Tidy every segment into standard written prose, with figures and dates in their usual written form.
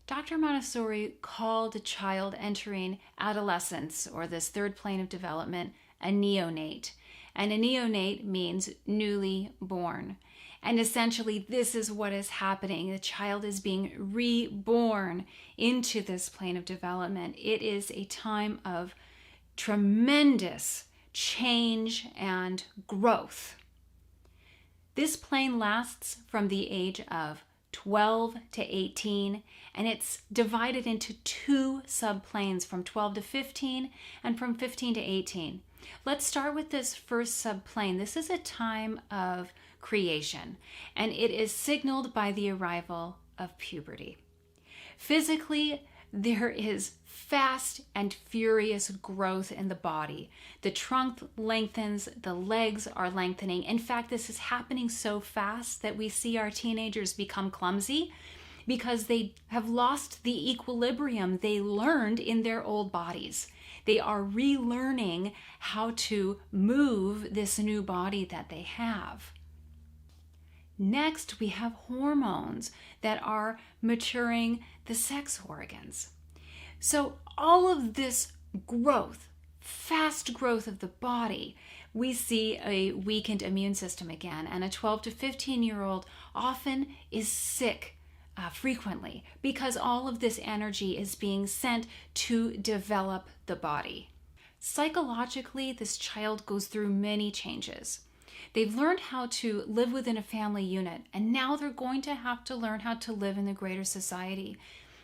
Dr. Montessori called a child entering adolescence, or this third plane of development, a neonate. And a neonate means newly born. And essentially, this is what is happening. The child is being reborn into this plane of development. It is a time of tremendous change and growth. This plane lasts from the age of 12 to 18, and it's divided into two subplanes from 12 to 15 and from 15 to 18. Let's start with this first subplane. This is a time of creation, and it is signaled by the arrival of puberty. Physically, there is fast and furious growth in the body. The trunk lengthens, the legs are lengthening. In fact, this is happening so fast that we see our teenagers become clumsy because they have lost the equilibrium they learned in their old bodies. They are relearning how to move this new body that they have. Next, we have hormones that are maturing the sex organs. So all of this growth, fast growth of the body, we see a weakened immune system again. And a 12 to 15-year-old often is sick frequently because all of this energy is being sent to develop the body. Psychologically, this child goes through many changes. They've learned how to live within a family unit, and now they're going to have to learn how to live in the greater society.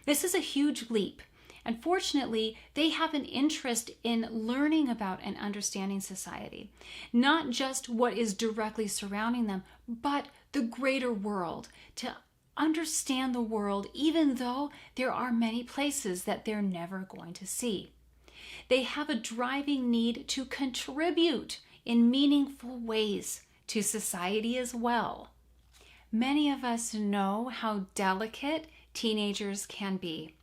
This is a huge leap. And fortunately, they have an interest in learning about and understanding society. Not just what is directly surrounding them, but the greater world. To understand the world, even though there are many places that they're never going to see. They have a driving need to contribute in meaningful ways to society as well. Many of us know how delicate teenagers can be.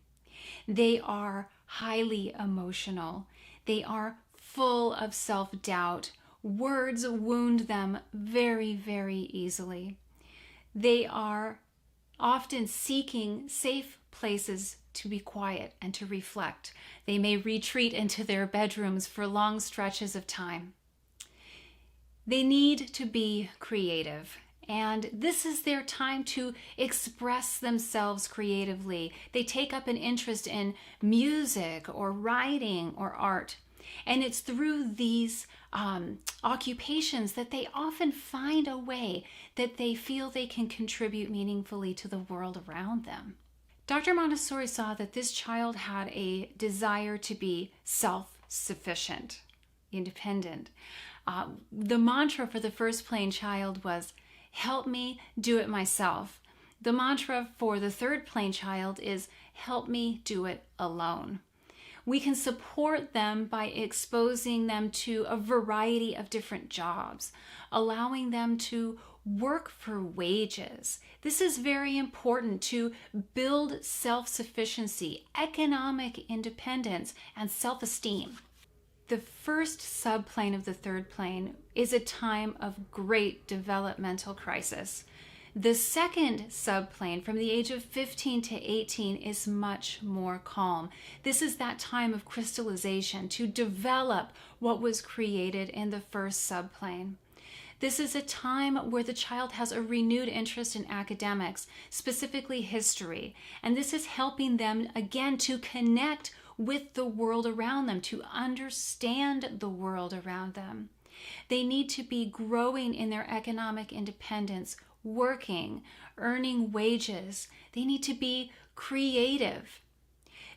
They are highly emotional. They are full of self-doubt. Words wound them very, very easily. They are often seeking safe places to be quiet and to reflect. They may retreat into their bedrooms for long stretches of time. They need to be creative, and this is their time to express themselves creatively. They take up an interest in music or writing or art, and it's through these occupations that they often find a way that they feel they can contribute meaningfully to the world around them. Dr. Montessori saw that this child had a desire to be self-sufficient, independent. The mantra for the first plane child was, "Help me do it myself." The mantra for the third plane child is, "Help me do it alone." We can support them by exposing them to a variety of different jobs, allowing them to work for wages. This is very important to build self-sufficiency, economic independence, and self-esteem. The first subplane of the third plane is a time of great developmental crisis. The second subplane, from the age of 15 to 18, is much more calm. This is that time of crystallization to develop what was created in the first subplane. This is a time where the child has a renewed interest in academics, specifically history, and this is helping them again to connect with the world around them, to understand the world around them. They need to be growing in their economic independence, working, earning wages. They need to be creative.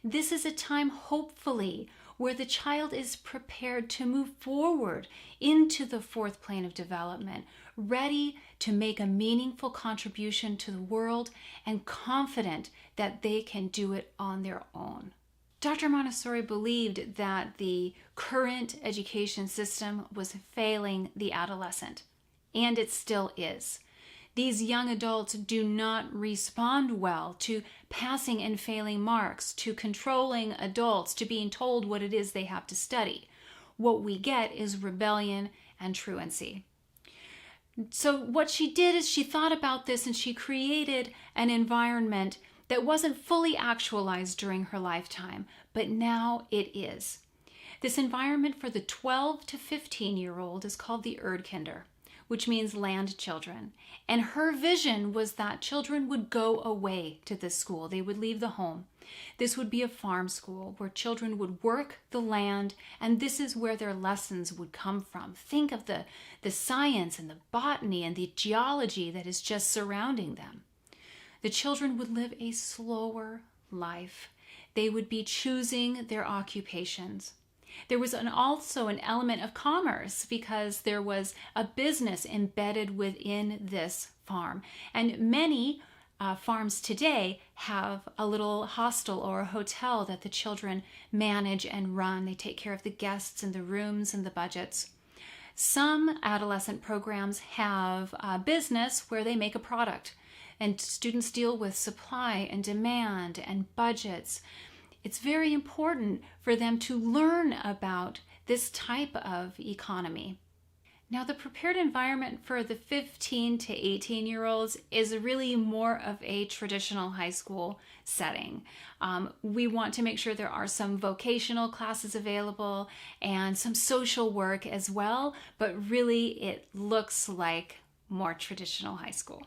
This is a time, hopefully, where the child is prepared to move forward into the fourth plane of development, ready to make a meaningful contribution to the world and confident that they can do it on their own. Dr. Montessori believed that the current education system was failing the adolescent, and it still is. These young adults do not respond well to passing and failing marks, to controlling adults, to being told what it is they have to study. What we get is rebellion and truancy. So what she did is she thought about this and she created an environment that wasn't fully actualized during her lifetime, but now it is. This environment for the 12 to 15-year-old is called the Erdkinder, which means land children. And her vision was that children would go away to this school. They would leave the home. This would be a farm school where children would work the land, and this is where their lessons would come from. Think of the science and the botany and the geology that is just surrounding them. The children would live a slower life. They would be choosing their occupations. There was also an element of commerce because there was a business embedded within this farm. And many farms today have a little hostel or a hotel that the children manage and run. They take care of the guests and the rooms and the budgets. Some adolescent programs have a business where they make a product, and students deal with supply and demand and budgets. It's very important for them to learn about this type of economy. Now, the prepared environment for the 15 to 18-year-olds is really more of a traditional high school setting. We want to make sure there are some vocational classes available and some social work as well, but really it looks like more traditional high school.